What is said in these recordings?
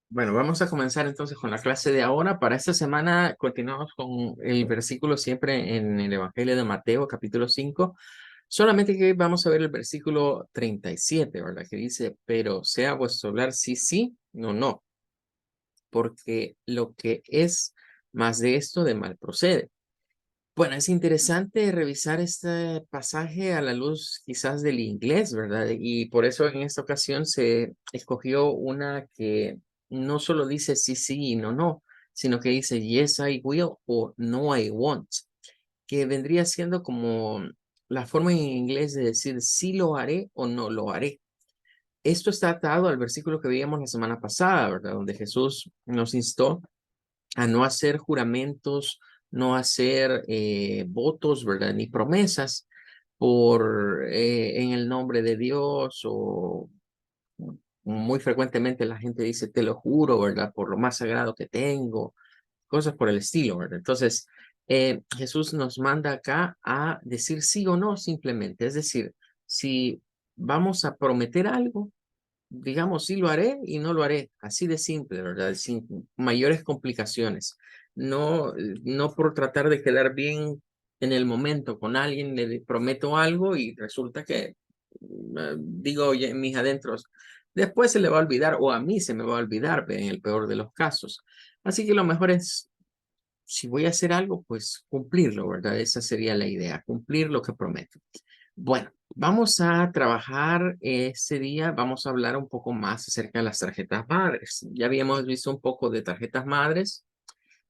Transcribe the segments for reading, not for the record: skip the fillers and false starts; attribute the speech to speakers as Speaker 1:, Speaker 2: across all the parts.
Speaker 1: Bueno, vamos a comenzar entonces con la clase de ahora. Para esta semana continuamos con el versículo siempre en el Evangelio de Mateo, capítulo 5. Solamente que hoy vamos a ver el versículo 37, ¿verdad? Que dice, pero sea vuestro hablar sí, sí, no, no, porque lo que es más de esto de mal procede. Bueno, es interesante revisar este pasaje a la luz quizás del inglés, ¿verdad? Y por eso en esta ocasión se escogió una que no solo dice sí, sí y no, no, sino que dice yes, I will o no, I won't, que vendría siendo como la forma en inglés de decir sí lo haré o no lo haré. Esto está atado al versículo que veíamos la semana pasada, ¿verdad? Donde Jesús nos instó a no hacer juramentos, no hacer votos, ¿verdad? Ni promesas en el nombre de Dios o muy frecuentemente la gente dice, te lo juro, ¿verdad? Por lo más sagrado que tengo, cosas por el estilo, ¿verdad? Entonces, Jesús nos manda acá a decir sí o no simplemente. Es decir, si vamos a prometer algo, digamos, sí lo haré y no lo haré, así de simple, ¿verdad? Sin mayores complicaciones. No, no por tratar de quedar bien en el momento con alguien, le prometo algo y resulta que, digo, oye, en mis adentros, después se le va a olvidar o a mí se me va a olvidar en el peor de los casos. Así que lo mejor es, si voy a hacer algo, pues cumplirlo, ¿verdad? Esa sería la idea, cumplir lo que prometo. Bueno, vamos a trabajar este día, vamos a hablar un poco más acerca de las tarjetas madres. Ya habíamos visto un poco de tarjetas madres.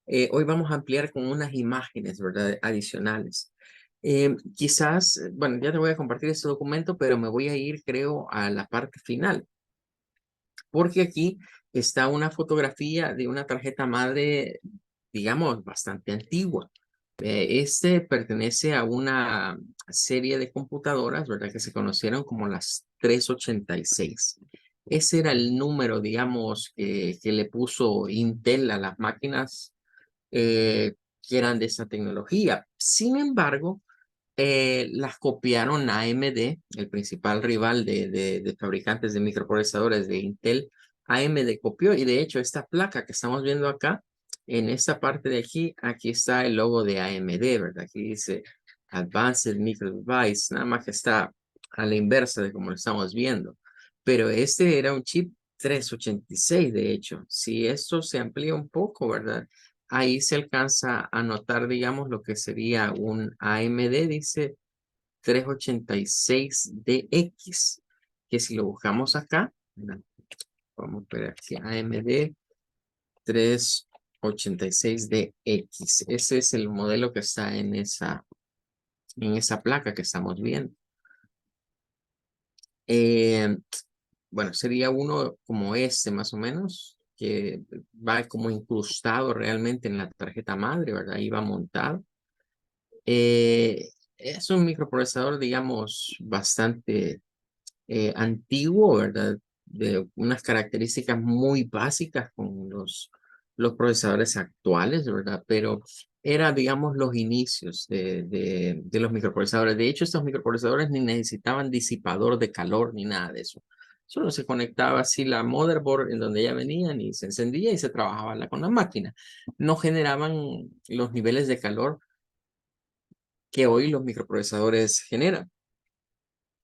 Speaker 1: Hoy vamos a ampliar con unas imágenes, ¿verdad? Adicionales. Quizás, bueno, ya te voy a compartir este documento, pero me voy a ir, creo, a la parte final, porque aquí está una fotografía de una tarjeta madre, digamos, bastante antigua. Este pertenece a una serie de computadoras, ¿verdad? Que se conocieron como las 386. Ese era el número, digamos, que le puso Intel a las máquinas que eran de esa tecnología. Sin embargo, las copiaron a AMD, el principal rival de fabricantes de microprocesadores de Intel. AMD copió y de hecho esta placa que estamos viendo acá, en esta parte de aquí, aquí está el logo de AMD, ¿verdad? Aquí dice Advanced Micro Device, nada más que está a la inversa de como lo estamos viendo. Pero este era un chip 386, de hecho. Si esto se amplía un poco, ¿verdad? Ahí se alcanza a notar, digamos, lo que sería un AMD, dice 386DX, que si lo buscamos acá, ¿verdad? Vamos a ver aquí, AMD 386DX. Ese es el modelo que está en esa placa que estamos viendo. Eh, bueno, sería uno como este más o menos, que va como incrustado realmente en la tarjeta madre, ¿verdad? Ahí va montado. Es un microprocesador, digamos, bastante antiguo, ¿verdad? De unas características muy básicas con los procesadores actuales, ¿verdad? Pero era, digamos, los inicios de los microprocesadores. De hecho, estos microprocesadores ni necesitaban disipador de calor ni nada de eso. Solo se conectaba así la motherboard en donde ya venían y se encendía y se trabajaba con la máquina. No generaban los niveles de calor que hoy los microprocesadores generan.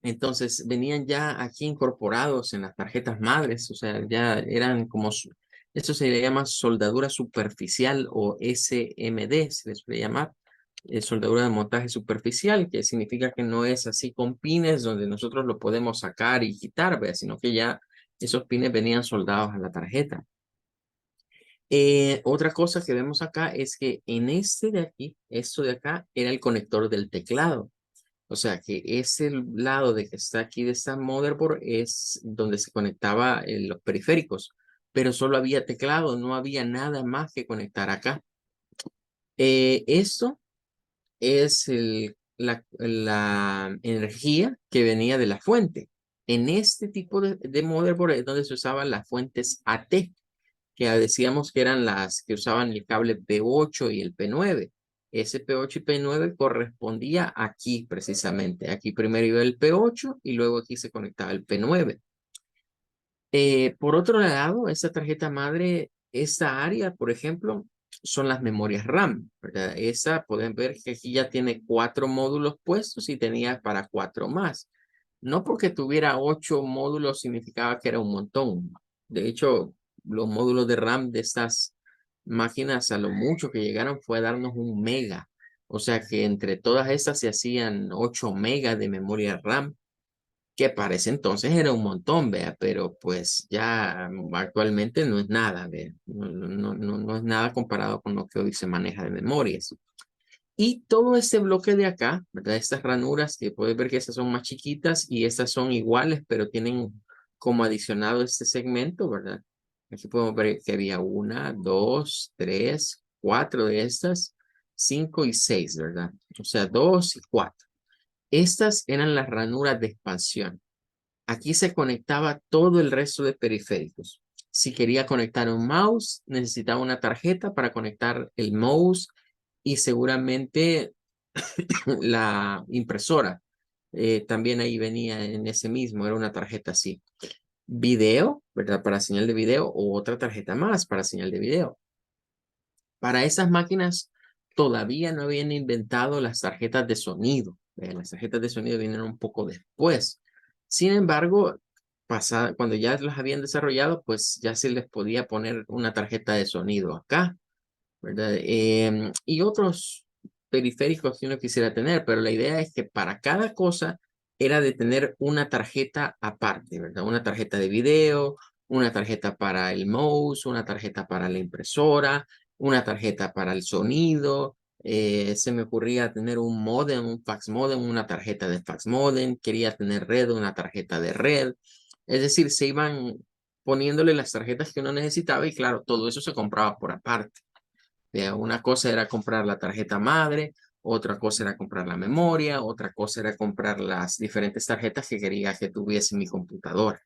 Speaker 1: Entonces venían ya aquí incorporados en las tarjetas madres, o sea, ya eran como, esto se le llama soldadura superficial o SMD, se les suele llamar, soldadura de montaje superficial, que significa que no es así con pines donde nosotros lo podemos sacar y quitar, ¿vea? Sino que ya esos pines venían soldados a la tarjeta. Otra cosa que vemos acá es que en este de aquí, esto de acá, era el conector del teclado. O sea que ese lado de que está aquí de esta motherboard es donde se conectaba los periféricos, pero solo había teclado, no había nada más que conectar acá. Esto es la energía que venía de la fuente. En este tipo de motherboard es donde se usaban las fuentes AT, que decíamos que eran las que usaban el cable P8 y el P9. Ese P8 y P9 correspondía aquí precisamente. Aquí primero iba el P8 y luego aquí se conectaba el P9. Por otro lado, esta tarjeta madre, esta área, por ejemplo, son las memorias RAM, ¿verdad? Esa, pueden ver que aquí ya tiene 4 módulos puestos y tenía para 4 más. No porque tuviera 8 módulos significaba que era un montón. De hecho, los módulos de RAM de estas máquinas, a lo mucho que llegaron fue a darnos 1 mega. O sea que entre todas estas se hacían 8 megas de memoria RAM, que para ese entonces era un montón, vea, pero pues ya actualmente no es nada, vea. No es nada comparado con lo que hoy se maneja de memorias. Y todo este bloque de acá, ¿verdad? Estas ranuras, que puedes ver que estas son más chiquitas y estas son iguales, pero tienen como adicionado este segmento, ¿verdad? Aquí podemos ver que había 1, 2, 3, 4 de estas, 5 y 6, ¿verdad? O sea, 2 y 4. Estas eran las ranuras de expansión. Aquí se conectaba todo el resto de periféricos. Si quería conectar un mouse, necesitaba una tarjeta para conectar el mouse y seguramente la impresora. También ahí venía en ese mismo, era una tarjeta así. Video, ¿verdad? Para señal de video o otra tarjeta más para señal de video. Para esas máquinas todavía no habían inventado las tarjetas de sonido. Las tarjetas de sonido vinieron un poco después. Sin embargo, cuando ya las habían desarrollado, pues ya se les podía poner una tarjeta de sonido acá, ¿verdad? Y otros periféricos que uno quisiera tener, pero la idea es que para cada cosa era de tener una tarjeta aparte, ¿verdad? Una tarjeta de video, una tarjeta para el mouse, una tarjeta para la impresora, una tarjeta para el sonido. Se me ocurría tener un modem, un fax modem, una tarjeta de fax modem, quería tener red, una tarjeta de red. Es decir, se iban poniéndole las tarjetas que uno necesitaba y claro, todo eso se compraba por aparte. Una cosa era comprar la tarjeta madre, otra cosa era comprar la memoria, otra cosa era comprar las diferentes tarjetas que quería que tuviese mi computadora.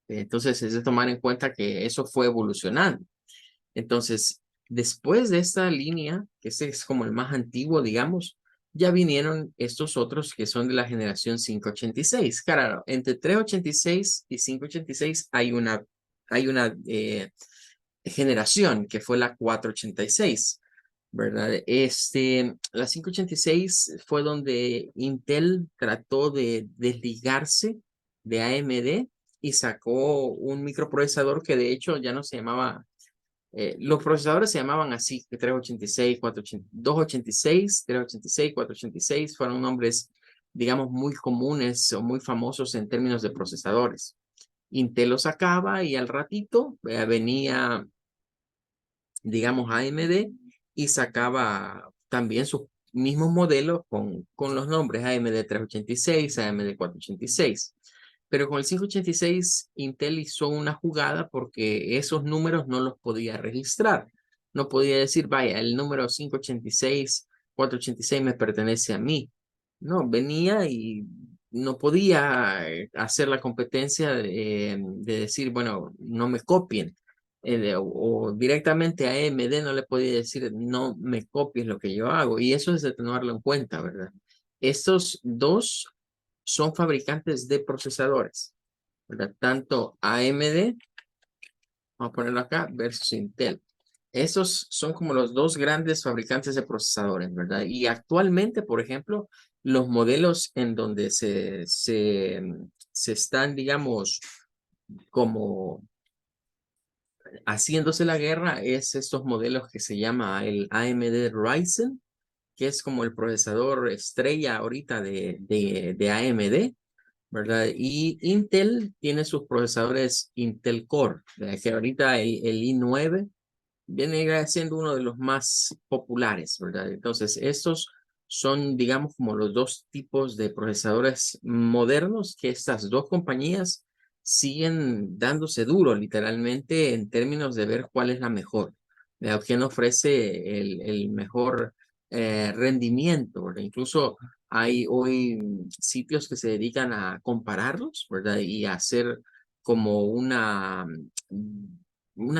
Speaker 1: Entonces, es de tomar en cuenta que eso fue evolucionando. Entonces, después de esta línea, que ese es como el más antiguo, digamos, ya vinieron estos otros que son de la generación 586. Claro, entre 386 y 586 hay una generación que fue la 486. ¿Verdad? La 586 fue donde Intel trató de desligarse de AMD y sacó un microprocesador que de hecho ya no se llamaba, los procesadores se llamaban así, 386, 480, 286, 386, 486, fueron nombres, digamos, muy comunes o muy famosos en términos de procesadores. Intel lo sacaba y al ratito venía, digamos, AMD y sacaba también sus mismos modelos con los nombres AMD 386, AMD 486. Pero con el 586 Intel hizo una jugada porque esos números no los podía registrar. No podía decir, vaya, el número 586, 486 me pertenece a mí. No, venía y no podía hacer la competencia de decir, bueno, no me copien o directamente a AMD no le podía decir, no me copies lo que yo hago. Y eso es de tenerlo en cuenta, ¿verdad? Estos dos son fabricantes de procesadores, ¿verdad? Tanto AMD, vamos a ponerlo acá, versus Intel. Esos son como los dos grandes fabricantes de procesadores, ¿verdad? Y actualmente, por ejemplo, los modelos en donde se están, digamos, como haciéndose la guerra es estos modelos que se llama el AMD Ryzen, que es como el procesador estrella ahorita de AMD, ¿verdad? Y Intel tiene sus procesadores Intel Core, ¿verdad? Que ahorita el i9 viene siendo uno de los más populares, ¿verdad? Entonces, estos son, digamos, como los dos tipos de procesadores modernos que estas dos compañías siguen dándose duro, literalmente, en términos de ver cuál es la mejor, ¿verdad? ¿Quién ofrece el mejor rendimiento, ¿verdad? Incluso hay hoy sitios que se dedican a compararlos, ¿verdad? Y a hacer como una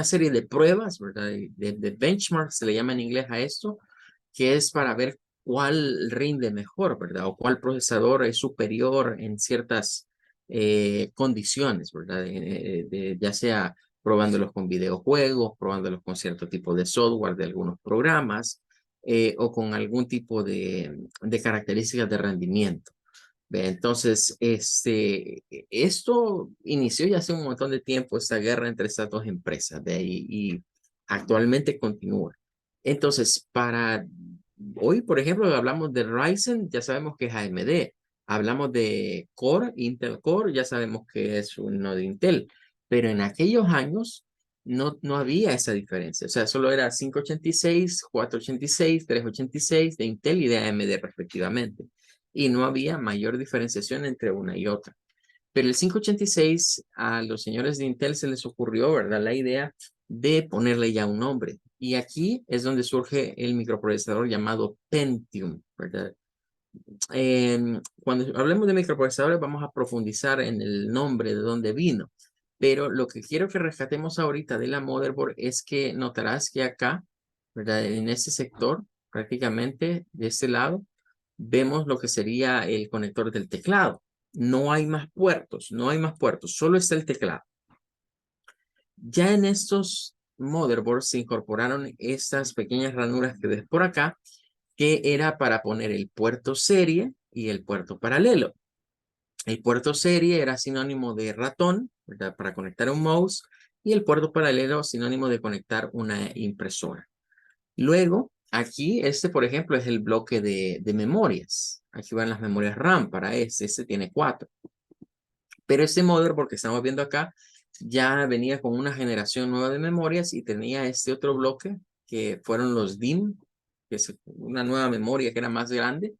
Speaker 1: serie de pruebas, ¿verdad? De benchmarks, se le llama en inglés a esto, que es para ver cuál rinde mejor, ¿verdad? O cuál procesador es superior en ciertas condiciones, ¿verdad? Ya sea probándolos con videojuegos, probándolos con cierto tipo de software de algunos programas o con algún tipo de características de rendimiento. Ve, entonces, esto inició ya hace un montón de tiempo, esta guerra entre estas dos empresas, ¿ve? Y actualmente continúa. Entonces, para hoy, por ejemplo, hablamos de Ryzen, ya sabemos que es AMD. Hablamos de Core, Intel Core, ya sabemos que es uno de Intel. Pero en aquellos años no había esa diferencia. O sea, solo era 586, 486, 386 de Intel y de AMD respectivamente y no había mayor diferenciación entre una y otra. Pero el 586 a los señores de Intel se les ocurrió, ¿verdad? La idea de ponerle ya un nombre. Y aquí es donde surge el microprocesador llamado Pentium, ¿verdad? Cuando hablemos de microprocesadores vamos a profundizar en el nombre de dónde vino. Pero lo que quiero que rescatemos ahorita de la motherboard es que notarás que acá, ¿verdad? En este sector, prácticamente de este lado, vemos lo que sería el conector del teclado. No hay más puertos, no hay más puertos, solo está el teclado. Ya en estos motherboards se incorporaron estas pequeñas ranuras que ves por acá, que era para poner el puerto serie y el puerto paralelo. El puerto serie era sinónimo de ratón, ¿verdad? Para conectar un mouse, y el puerto paralelo sinónimo de conectar una impresora. Luego, aquí, por ejemplo, es el bloque de memorias. Aquí van las memorias RAM para este tiene 4. Pero este motherboard que estamos viendo acá ya venía con una generación nueva de memorias y tenía este otro bloque que fueron los DIMM, que es una nueva memoria que era más grande.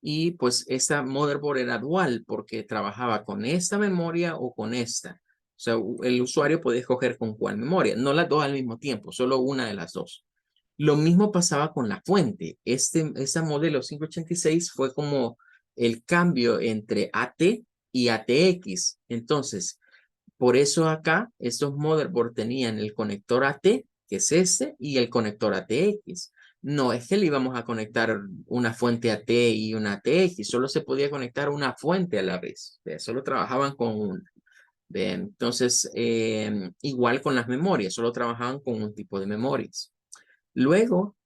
Speaker 1: Y pues esta motherboard era dual porque trabajaba con esta memoria o con esta. O sea, el usuario podía escoger con cuál memoria, no las dos al mismo tiempo, solo una de las dos. Lo mismo pasaba con la fuente. Esa modelo 586 fue como el cambio entre AT y ATX. Entonces, por eso acá estos motherboard tenían el conector AT, que es este, y el conector ATX. No es que le íbamos a conectar una fuente AT y una ATX, solo se podía conectar una fuente a la vez. Solo trabajaban con una. Entonces, igual con las memorias, solo trabajaban con un tipo de memorias. Luego,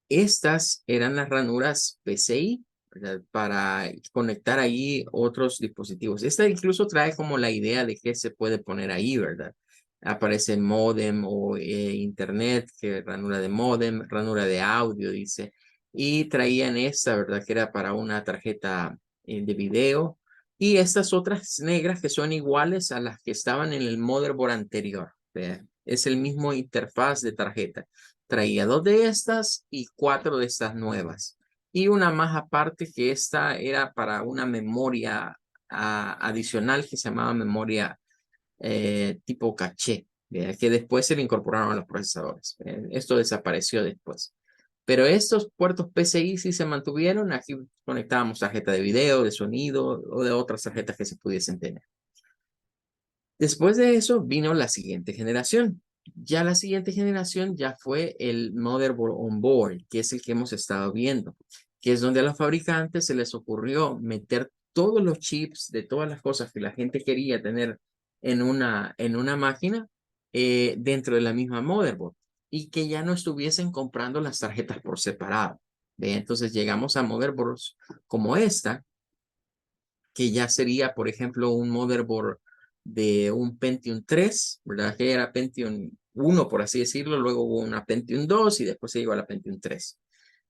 Speaker 1: estas eran las ranuras PCI, ¿verdad? Para conectar ahí otros dispositivos. Esta incluso trae como la idea de qué se puede poner ahí, ¿verdad? Aparece modem o internet, que ranura de modem, ranura de audio, dice. Y traían esta, ¿verdad? Que era para una tarjeta de video. Y estas otras negras que son iguales a las que estaban en el motherboard anterior. ¿Ve? Es el mismo interfaz de tarjeta. Traía 2 de estas y 4 de estas nuevas. Y una más aparte que esta era para una memoria adicional que se llamaba memoria tipo caché, que después se le incorporaron a los procesadores. Esto desapareció después. Pero estos puertos PCI sí se mantuvieron. Aquí conectábamos tarjeta de video, de sonido o de otras tarjetas que se pudiesen tener. Después de eso vino la siguiente generación. Ya la siguiente generación ya fue el motherboard on board, que es el que hemos estado viendo, que es donde a los fabricantes se les ocurrió meter todos los chips de todas las cosas que la gente quería tener en una máquina dentro de la misma motherboard y que ya no estuviesen comprando las tarjetas por separado. ¿Ve? Entonces llegamos a motherboards como esta, que ya sería, por ejemplo, un motherboard de un Pentium 3, ¿verdad? Que era Pentium 1, por así decirlo, luego hubo una Pentium 2 y después se llegó a la Pentium 3.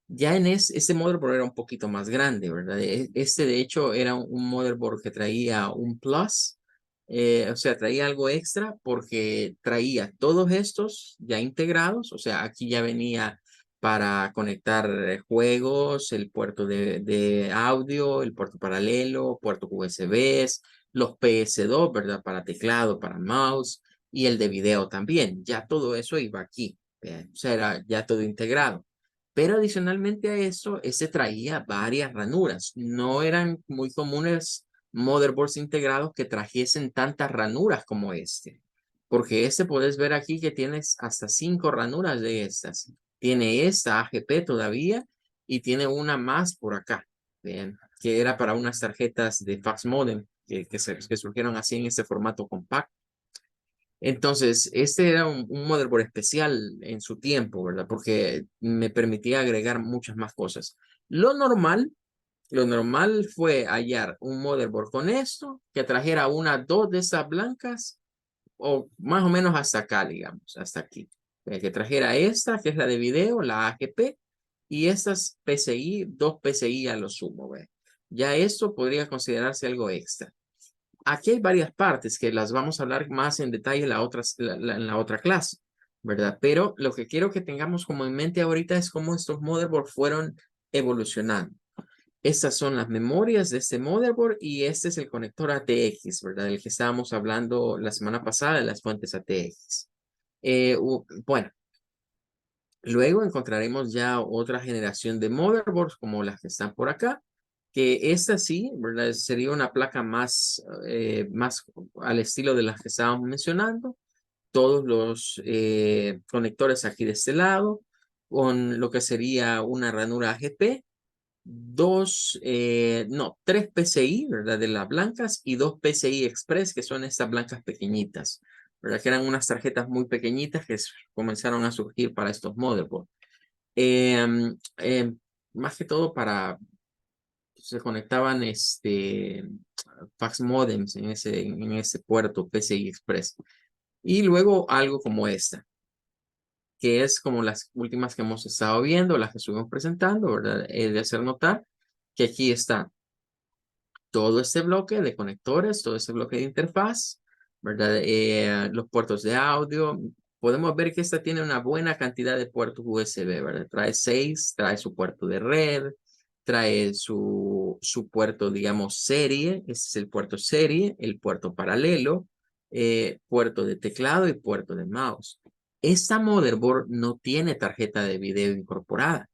Speaker 1: Ya este motherboard era un poquito más grande, ¿verdad? Este, de hecho, era un motherboard que traía un Plus, o sea, traía algo extra porque traía todos estos ya integrados, o sea, aquí ya venía para conectar juegos, el puerto de audio, el puerto paralelo, puerto USB, los PS2, ¿verdad? Para teclado, para mouse y el de video también. Ya todo eso iba aquí, o sea, era ya todo integrado. Pero adicionalmente a eso, este traía varias ranuras. No eran muy comunes motherboards integrados que trajesen tantas ranuras como este. Porque este puedes ver aquí que tienes hasta 5 ranuras de estas. Tiene esta AGP todavía y tiene una más por acá, ¿bien? Que era para unas tarjetas de fax modem que surgieron así en este formato compacto. Entonces, este era un motherboard especial en su tiempo, ¿verdad? Porque me permitía agregar muchas más cosas. Lo normal, lo normal fue hallar un motherboard con esto, que trajera una, dos de estas blancas, o más o menos hasta acá, digamos, hasta aquí. Que trajera esta, que es la de video, la AGP, y estas PCI, dos PCI a lo sumo, ¿ve? Ya esto podría considerarse algo extra. Aquí hay varias partes que las vamos a hablar más en detalle en la otra clase, ¿verdad? Pero lo que quiero que tengamos como en mente ahorita es cómo estos motherboards fueron evolucionando. Estas son las memorias de este motherboard y este es el conector ATX, ¿verdad? El que estábamos hablando la semana pasada de las fuentes ATX. Bueno, luego encontraremos ya otra generación de motherboards como las que están por acá, que esta sí, ¿verdad? Sería una placa más al estilo de las que estábamos mencionando. Todos los conectores aquí de este lado, con lo que sería una ranura AGP, tres PCI, ¿verdad? De las blancas y dos PCI Express, que son estas blancas pequeñitas, ¿verdad? Que eran unas tarjetas muy pequeñitas que comenzaron a surgir para estos motherboards. Más que todo se conectaban fax modems en ese puerto PCI Express. Y luego algo como esta, que es como las últimas que hemos estado viendo, las que estuvimos presentando, ¿verdad? De hacer notar que aquí está todo este bloque de conectores, todo este bloque de interfaz, ¿verdad? Los puertos de audio. Podemos ver que esta tiene una buena cantidad de puertos USB, ¿verdad? Trae 6, trae su puerto de red, trae su puerto, digamos, serie. Este es el puerto serie, el puerto paralelo, puerto de teclado y puerto de mouse. Esta motherboard no tiene tarjeta de video incorporada.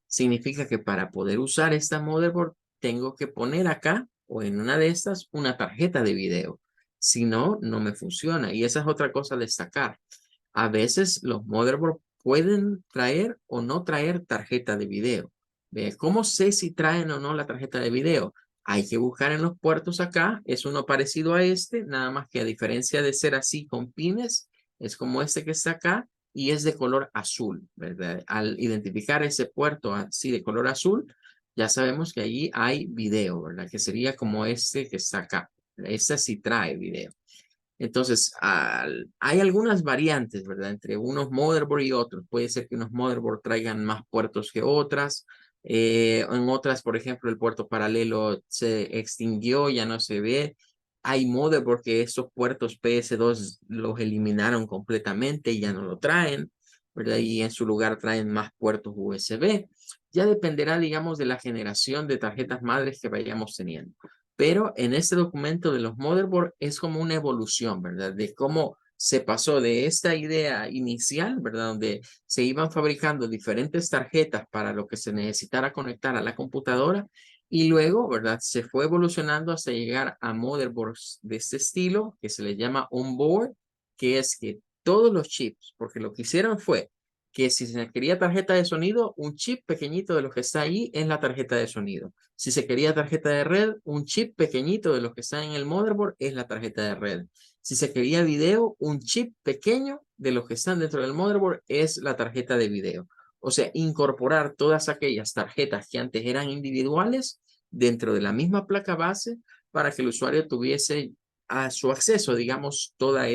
Speaker 1: Significa que para poder usar esta motherboard tengo que poner acá o en una de estas una tarjeta de video. Si no, no me funciona. Y esa es otra cosa a destacar. A veces los motherboards pueden traer o no traer tarjeta de video. ¿Cómo sé si traen o no la tarjeta de video? Hay que buscar en los puertos acá. Es uno parecido a este, nada más que a diferencia de ser así con pines, es como este que está acá y es de color azul, ¿verdad? Al identificar ese puerto así de color azul, ya sabemos que allí hay video, ¿verdad? Que sería como este que está acá. Este sí trae video. Entonces, hay algunas variantes, ¿verdad? Entre unos motherboard y otros. Puede ser que unos motherboard traigan más puertos que otras. En otras, por ejemplo, el puerto paralelo se extinguió, ya no se ve. Hay motherboard que esos puertos PS2 los eliminaron completamente y ya no lo traen, ¿verdad? Y en su lugar traen más puertos USB. Ya dependerá, digamos, de la generación de tarjetas madres que vayamos teniendo. Pero en este documento de los motherboard es como una evolución, ¿verdad? De cómo se pasó de esta idea inicial, ¿verdad? Donde se iban fabricando diferentes tarjetas para lo que se necesitara conectar a la computadora y luego, ¿verdad? Se fue evolucionando hasta llegar a motherboards de este estilo que se le llama onboard, que es que todos los chips, porque lo que hicieron fue que si se quería tarjeta de sonido, un chip pequeñito de los que está ahí es la tarjeta de sonido. Si se quería tarjeta de red, un chip pequeñito de los que están en el motherboard es la tarjeta de red. Si se quería video, un chip pequeño de los que están dentro del motherboard es la tarjeta de video. O sea, incorporar todas aquellas tarjetas que antes eran individuales dentro de la misma placa base para que el usuario tuviese a su acceso, digamos, todas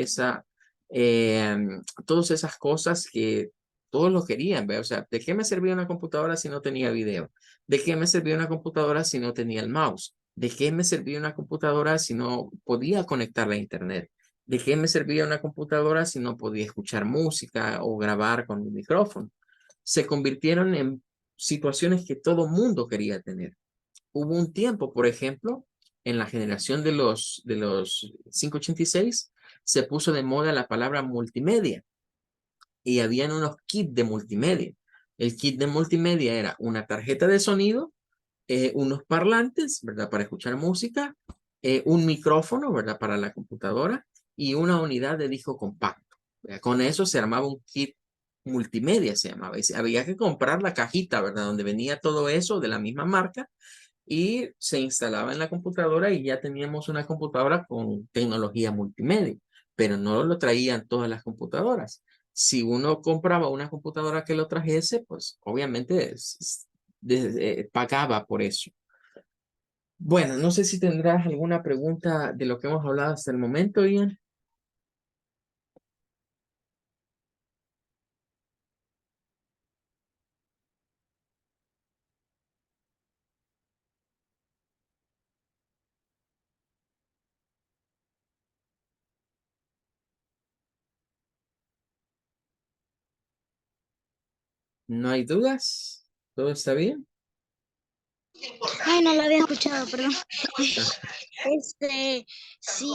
Speaker 1: esas cosas que todos lo querían ver. O sea, ¿de qué me servía una computadora si no tenía video? ¿De qué me servía una computadora si no tenía el mouse? ¿De qué me servía una computadora si no podía conectarla a internet? ¿De qué me servía una computadora si no podía escuchar música o grabar con un micrófono? Se convirtieron en situaciones que todo mundo quería tener. Hubo un tiempo, por ejemplo, en la generación de los 586, se puso de moda la palabra multimedia y habían unos kits de multimedia. El kit de multimedia era una tarjeta de sonido, unos parlantes, ¿verdad? Para escuchar música, un micrófono, ¿verdad? Para la computadora y una unidad de disco compacto. ¿Verdad? Con eso se armaba un kit multimedia, se llamaba. Y había que comprar la cajita, ¿verdad? Donde venía todo eso de la misma marca y se instalaba en la computadora y ya teníamos una computadora con tecnología multimedia, pero no lo traían todas las computadoras. Si uno compraba una computadora que lo trajese, pues obviamente pagaba por eso. Bueno, no sé si tendrás alguna pregunta de lo que hemos hablado hasta el momento, Ian. ¿No hay dudas? ¿Todo está bien?
Speaker 2: Ay, no lo había escuchado, perdón.
Speaker 1: Ah,
Speaker 2: Sí,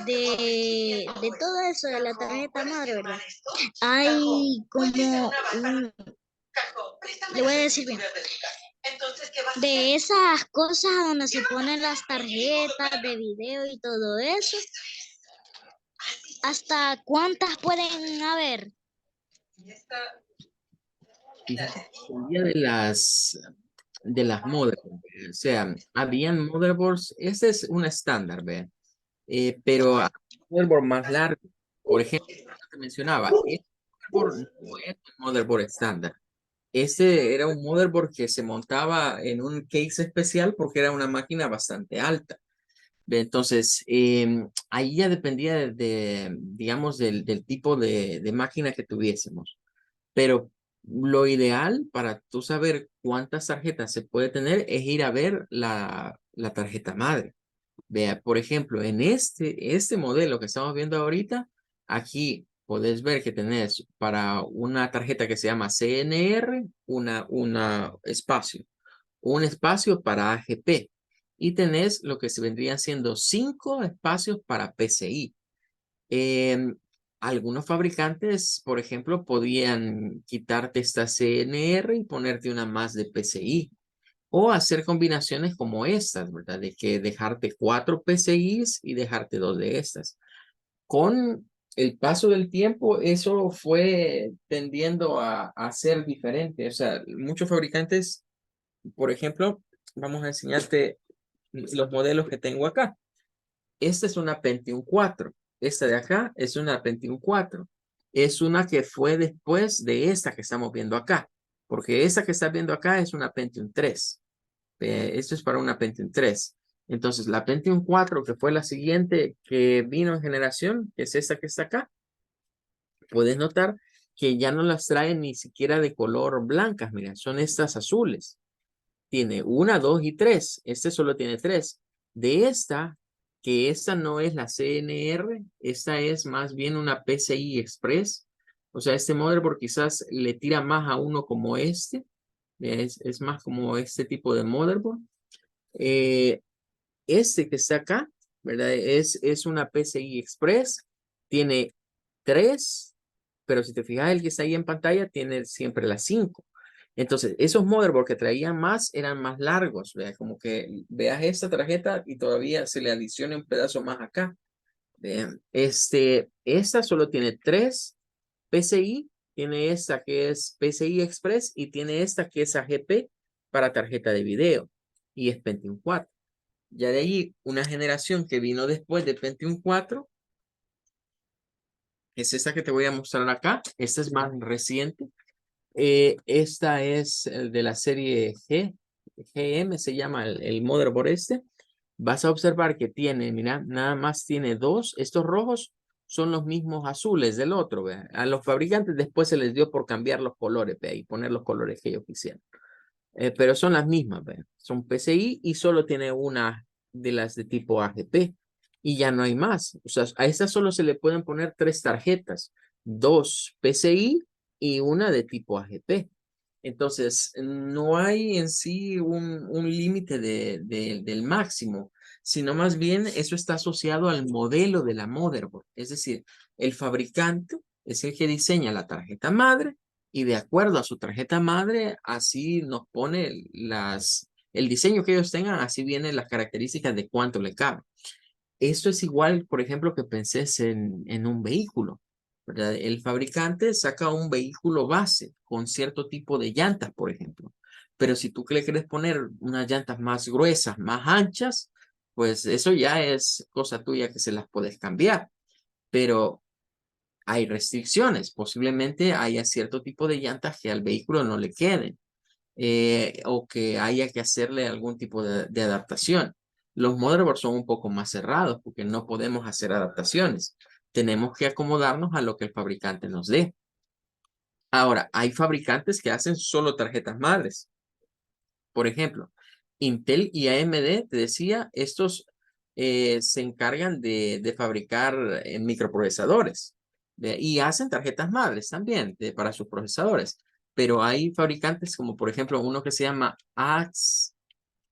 Speaker 2: de todo eso de la tarjeta madre, ¿verdad? Hay como le voy a decir bien, de esas cosas donde se ponen las tarjetas de video y todo eso, ¿hasta cuántas pueden haber?
Speaker 1: fíjate, dependía de las motherboards. O sea, habían motherboards, ese es un estándar, ¿ve? Pero hay motherboard más largo. Por ejemplo, yo te mencionaba, este motherboard no es un motherboard estándar. Este era un motherboard que se montaba en un case especial porque era una máquina bastante alta. ¿Ve? Entonces, ahí ya dependía digamos, del tipo de máquina que tuviésemos. Pero lo ideal para tú saber cuántas tarjetas se puede tener es ir a ver la tarjeta madre. Vea, por ejemplo, en este modelo que estamos viendo ahorita, aquí podés ver que tenés para una tarjeta que se llama CNR, una espacio, un espacio para AGP y tenés lo que se vendrían siendo 5 espacios para PCI. Em, Algunos fabricantes, por ejemplo, podían quitarte esta CNR y ponerte una más de PCI. O hacer combinaciones como estas, ¿verdad? De que dejarte 4 PCIs y dejarte 2 de estas. Con el paso del tiempo, eso fue tendiendo a ser diferente. O sea, muchos fabricantes, por ejemplo, vamos a enseñarte los modelos que tengo acá. Esta es una Pentium 4. Esta de acá es una Pentium 4. Es una que fue después de esta que estamos viendo acá. Porque esta que estás viendo acá es una Pentium 3. Esto es para una Pentium 3. Entonces, la Pentium 4, que fue la siguiente que vino en generación, que es esta que está acá, puedes notar que ya no las traen ni siquiera de color blancas. Mira, son estas azules. Tiene una, dos y tres. Este solo tiene tres. De esta, que esta no es la CNR, esta es más bien una PCI Express. O sea, este motherboard quizás le tira más a uno como este. Es más como este tipo de motherboard. Eh, este que está acá, ¿verdad? Es una PCI Express. Tiene tres, pero si te fijas, el que está ahí en pantalla tiene siempre las 5. Entonces, esos motherboards que traían más eran más largos, ¿vea? Como que veas esta tarjeta y todavía se le adiciona un pedazo más acá. Vean, esta solo tiene 3 PCI, tiene esta que es PCI Express y tiene esta que es AGP para tarjeta de video y es Pentium 4. Ya de ahí, una generación que vino después de Pentium 4 es esta que te voy a mostrar acá. Esta es más reciente. Esta es de la serie GM, se llama el motherboard este. Vas a observar que tiene, mira, nada más tiene dos. Estos rojos son los mismos azules del otro. ¿Ve? A los fabricantes después se les dio por cambiar los colores, ¿ve? Y poner los colores que ellos quisieran. Pero son las mismas, ¿ve? Son PCI y solo tiene una de las de tipo AGP y ya no hay más. O sea, a esta solo se le pueden poner 3 tarjetas, 2 PCI y una de tipo AGP. Entonces, no hay en sí un límite del máximo, sino más bien eso está asociado al modelo de la motherboard. Es decir, el fabricante es el que diseña la tarjeta madre y de acuerdo a su tarjeta madre, así nos pone el diseño que ellos tengan, así vienen las características de cuánto le cabe. Esto es igual, por ejemplo, que penses en un vehículo, ¿verdad? El fabricante saca un vehículo base con cierto tipo de llantas, por ejemplo. Pero si tú le quieres poner unas llantas más gruesas, más anchas, pues eso ya es cosa tuya que se las puedes cambiar. Pero hay restricciones. Posiblemente haya cierto tipo de llantas que al vehículo no le queden o que haya que hacerle algún tipo de adaptación. Los motherboards son un poco más cerrados porque no podemos hacer adaptaciones. Tenemos que acomodarnos a lo que el fabricante nos dé. Ahora, hay fabricantes que hacen solo tarjetas madres. Por ejemplo, Intel y AMD, te decía, estos se encargan de fabricar microprocesadores y hacen tarjetas madres también para sus procesadores. Pero hay fabricantes como por ejemplo uno que se llama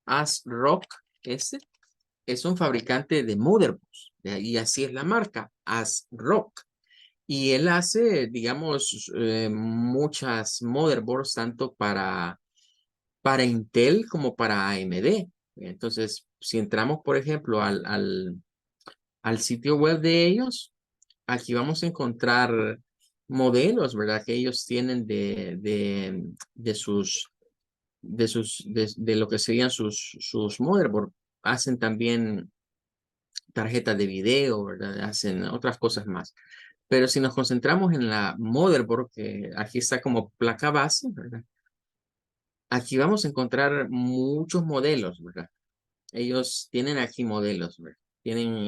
Speaker 1: ASRock, este es un fabricante de motherboards, y así es la marca, ASRock. Y él hace, digamos, muchas motherboards tanto para Intel como para AMD. Entonces, si entramos, por ejemplo, al sitio web de ellos, aquí vamos a encontrar modelos, ¿verdad? Que ellos tienen de lo que serían sus motherboard. Hacen también tarjetas de video, ¿verdad? Hacen otras cosas más. Pero si nos concentramos en la motherboard, que aquí está como placa base, ¿verdad? Aquí vamos a encontrar muchos modelos, ¿verdad? Ellos tienen aquí modelos, ¿verdad?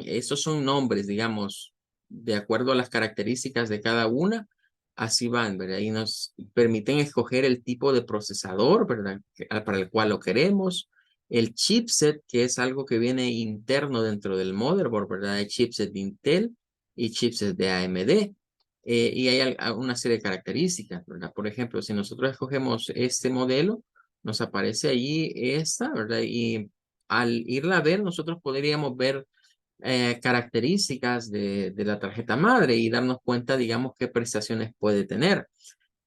Speaker 1: Estos son nombres, digamos, de acuerdo a las características de cada una, así van, ¿verdad? Y nos permiten escoger el tipo de procesador, ¿verdad? Para el cual lo queremos, el chipset, que es algo que viene interno dentro del motherboard, ¿verdad? Hay chipset de Intel y chipset de AMD. Y hay una serie de características, ¿verdad? Por ejemplo, si nosotros escogemos este modelo, nos aparece allí esta, ¿verdad? Y al irla a ver, nosotros podríamos ver características de la tarjeta madre y darnos cuenta, digamos, qué prestaciones puede tener.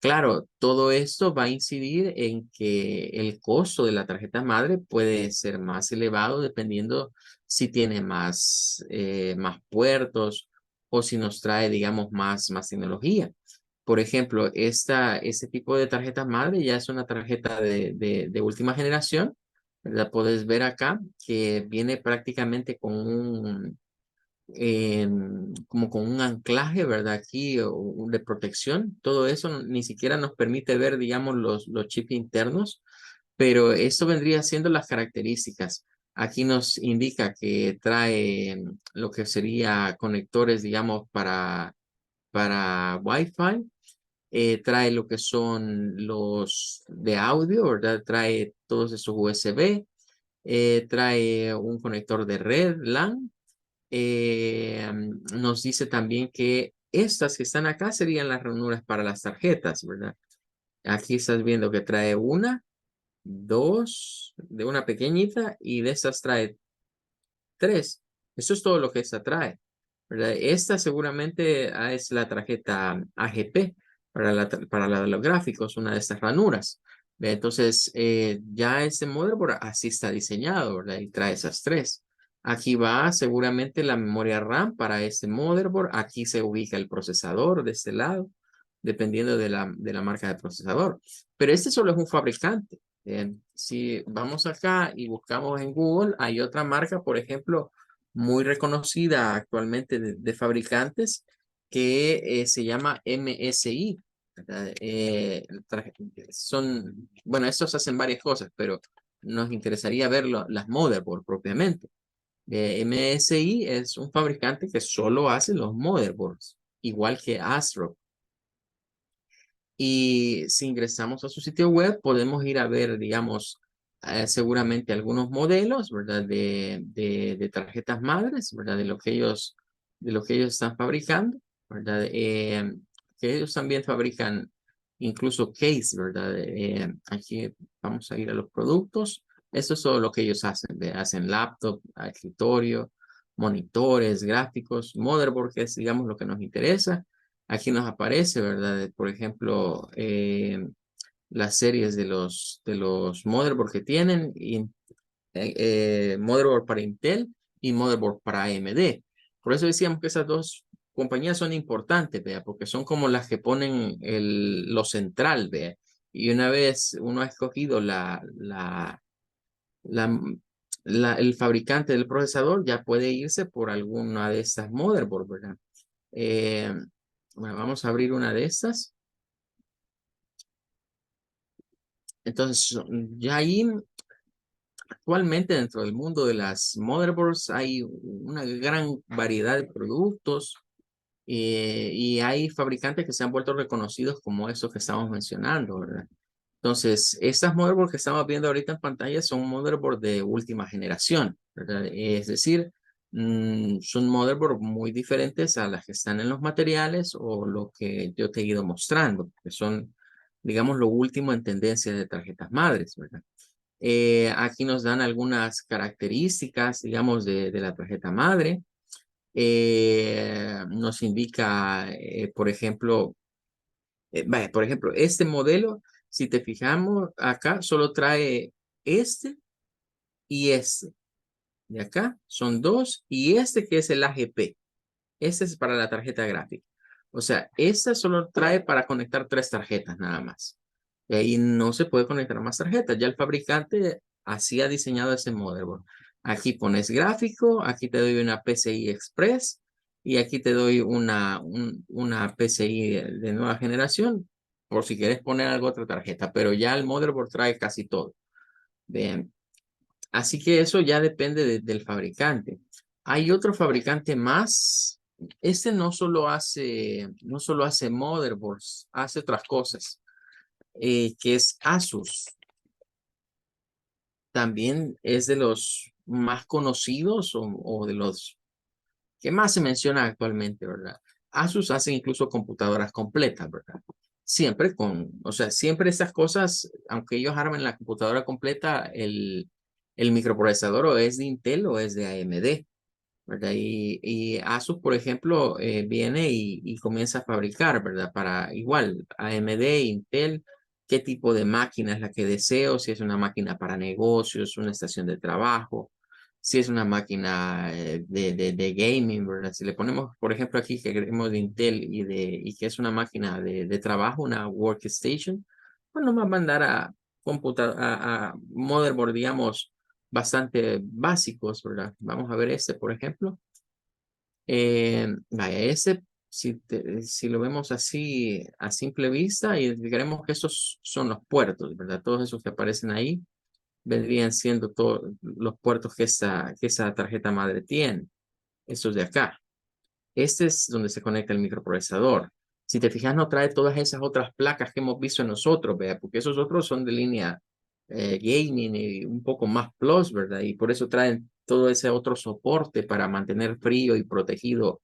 Speaker 1: Claro, todo esto va a incidir en que el costo de la tarjeta madre puede ser más elevado dependiendo si tiene más puertos o si nos trae, digamos, más tecnología. Por ejemplo, este tipo de tarjeta madre ya es una tarjeta de última generación. La puedes ver acá que viene prácticamente con como con un anclaje, ¿verdad? Aquí de protección. Todo eso ni siquiera nos permite ver, digamos, los chips internos, pero esto vendría siendo las características. Aquí nos indica que trae lo que sería conectores, digamos, para Wi-Fi. Trae lo que son los de audio, ¿verdad? Trae todos esos USB. Trae un conector de red LAN. Nos dice también que estas que están acá serían las ranuras para las tarjetas, ¿verdad? Aquí estás viendo que trae una, dos, de una pequeñita y de estas trae tres. Eso es todo lo que esta trae, ¿verdad? Esta seguramente es la tarjeta AGP para los gráficos, una de estas ranuras. Entonces, ya este motherboard así está diseñado, ¿verdad? Y trae esas tres. Aquí va seguramente la memoria RAM para este motherboard. Aquí se ubica el procesador de este lado, dependiendo de la marca de procesador. Pero este solo es un fabricante. Si vamos acá y buscamos en Google, hay otra marca, por ejemplo, muy reconocida actualmente de fabricantes que se llama MSI. ¿Verdad? Bueno, estos hacen varias cosas, pero nos interesaría ver las motherboard propiamente. MSI es un fabricante que solo hace los motherboards, igual que Astro. Y si ingresamos a su sitio web, podemos ir a ver, digamos, seguramente algunos modelos, ¿verdad? De tarjetas madres, ¿verdad? De lo que ellos están fabricando, ¿verdad? Que ellos también fabrican incluso case, ¿verdad? Aquí vamos a ir a los productos. Esto es todo lo que ellos hacen, hacen laptop, escritorio, monitores, gráficos, motherboard, que es, digamos, lo que nos interesa. Aquí nos aparece, ¿verdad? Por ejemplo, las series de los motherboard que tienen, motherboard para Intel y motherboard para AMD. Por eso decíamos que esas dos compañías son importantes, vea, porque son como las que ponen lo central, vea. Y una vez uno ha escogido la, el fabricante del procesador, ya puede irse por alguna de estas motherboards, ¿verdad? Eh, bueno, vamos a abrir una de estas. Entonces, ya ahí actualmente dentro del mundo de las motherboards hay una gran variedad de productos y hay fabricantes que se han vuelto reconocidos como esos que estamos mencionando, ¿verdad? Entonces, estas motherboards que estamos viendo ahorita en pantalla son motherboards de última generación, ¿verdad? Es decir, son motherboards muy diferentes a las que están en los materiales o lo que yo te he ido mostrando, que son, digamos, lo último en tendencia de tarjetas madres, ¿verdad? Aquí nos dan algunas características, digamos, de la tarjeta madre. Nos indica, por ejemplo, vaya, por ejemplo, este modelo, si te fijamos acá, solo trae este y este. De acá son dos y este que es el AGP. Este es para la tarjeta gráfica. O sea, esta solo trae para conectar tres tarjetas nada más. Y ahí no se puede conectar más tarjetas. Ya el fabricante así ha diseñado ese motherboard. Aquí pones gráfico, aquí te doy una PCI Express y aquí te doy una PCI de nueva generación por si quieres poner algo otra tarjeta. Pero ya el motherboard trae casi todo. Bien. Así que eso ya depende del fabricante. Hay otro fabricante más. Este no solo hace motherboards, hace otras cosas, que es Asus. También es de los más conocidos o de los que más se menciona actualmente, ¿verdad? Asus hace incluso computadoras completas, ¿verdad? Siempre o sea, siempre estas cosas, aunque ellos armen la computadora completa, el microprocesador o es de Intel o es de AMD, ¿verdad? Y Asus, por ejemplo, viene y comienza a fabricar, ¿verdad? Para igual, AMD, Intel, qué tipo de máquina es la que deseo, si es una máquina para negocios, una estación de trabajo, si es una máquina de gaming, ¿verdad? Si le ponemos, por ejemplo, aquí que queremos de Intel y que es una máquina de trabajo, una workstation, pues nos va a mandar a motherboard, digamos, bastante básicos, ¿verdad? Vamos a ver este, por ejemplo. Vaya, ese, si lo vemos así a simple vista, identificaremos que esos son los puertos, ¿verdad? Todos esos que aparecen ahí vendrían siendo todos los puertos que esa tarjeta madre tiene. Estos de acá. Este es donde se conecta el microprocesador. Si te fijas, no trae todas esas otras placas que hemos visto en nosotros, ¿verdad? Porque esos otros son de línea gaming y un poco más plus, ¿verdad? Y por eso traen todo ese otro soporte para mantener frío y protegido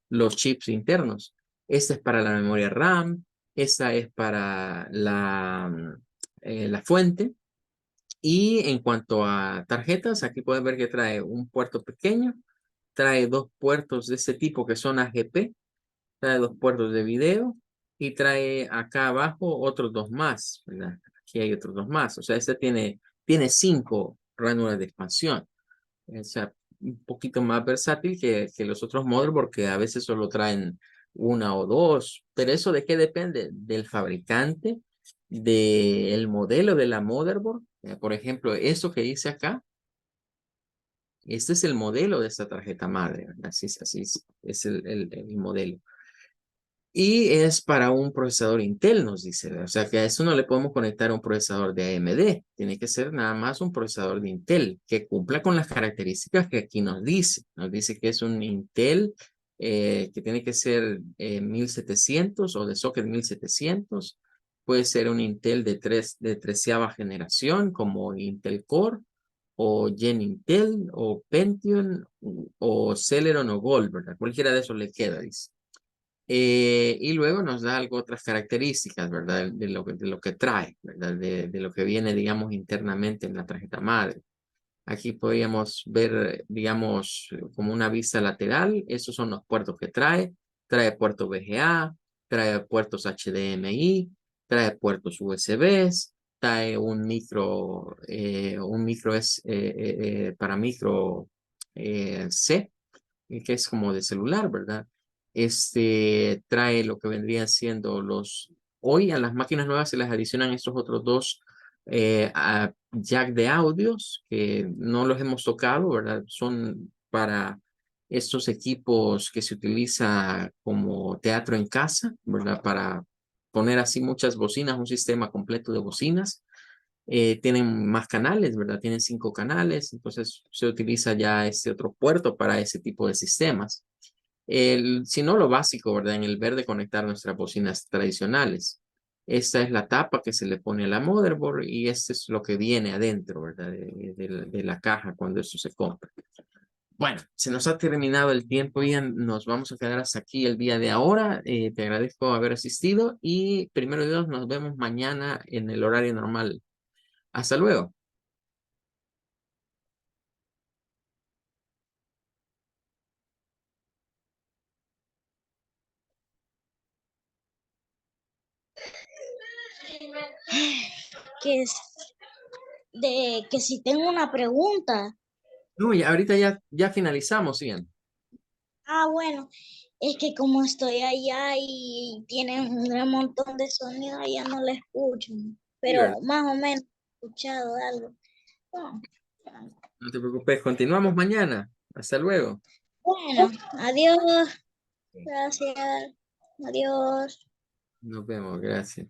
Speaker 1: los chips internos. Esta es para la memoria RAM, esta es para la fuente. Y en cuanto a tarjetas, aquí pueden ver que trae un puerto pequeño, trae dos puertos de ese tipo que son AGP, trae dos puertos de video y trae acá abajo otros dos más, ¿verdad? Aquí hay otros dos más, o sea, este tiene cinco ranuras de expansión, o sea, un poquito más versátil que los otros motherboards que a veces solo traen una o dos, pero eso de qué depende del fabricante, del modelo de la motherboard. Por ejemplo, eso que dice acá, este es el modelo de esta tarjeta madre, ¿verdad? Así es el modelo. Y es para un procesador Intel, nos dice. O sea que a eso no le podemos conectar un procesador de AMD. Tiene que ser nada más un procesador de Intel que cumpla con las características que aquí nos dice. Nos dice que es un Intel que tiene que ser 1700 o de socket 1700. Puede ser un Intel de treceava generación como Intel Core o Gen Intel o Pentium o Celeron o Gold, ¿verdad? Cualquiera de esos le queda, dice. Y luego nos da algo, otras características, ¿verdad? De lo que trae, ¿verdad? De lo que viene, digamos, internamente en la tarjeta madre. Aquí podríamos ver, digamos, como una vista lateral. Estos son los puertos que trae. Trae puertos VGA, trae puertos HDMI, trae puertos USBs, trae un micro para micro C que es como de celular, ¿verdad? Este trae lo que vendrían siendo hoy a las máquinas nuevas se les adicionan estos otros dos jack de audios que no los hemos tocado, ¿verdad? Son para estos equipos que se utiliza como teatro en casa, ¿verdad? Para poner así muchas bocinas, un sistema completo de bocinas. Tienen más canales, ¿verdad? Tienen 5 canales, entonces se utiliza ya este otro puerto para ese tipo de sistemas. Si no, lo básico, ¿verdad? En el verde conectar nuestras bocinas tradicionales. Esta es la tapa que se le pone a la motherboard y este es lo que viene adentro, ¿verdad? De la caja cuando esto se compra. Bueno, se nos ha terminado el tiempo, Ian. Nos vamos a quedar hasta aquí el día de ahora. Te agradezco haber asistido y primero de Dios, nos vemos mañana en el horario normal. Hasta luego.
Speaker 2: Que, es que si tengo una pregunta.
Speaker 1: No, y ahorita ya finalizamos, Ian.
Speaker 2: Ah, bueno, es que como estoy allá y tienen un gran montón de sonido, allá no la escucho,
Speaker 1: Sí, ¿verdad?
Speaker 2: pero más o menos he escuchado algo. No.
Speaker 1: No te preocupes, continuamos mañana. Hasta luego.
Speaker 2: Bueno, adiós, gracias, adiós.
Speaker 1: Nos vemos, gracias.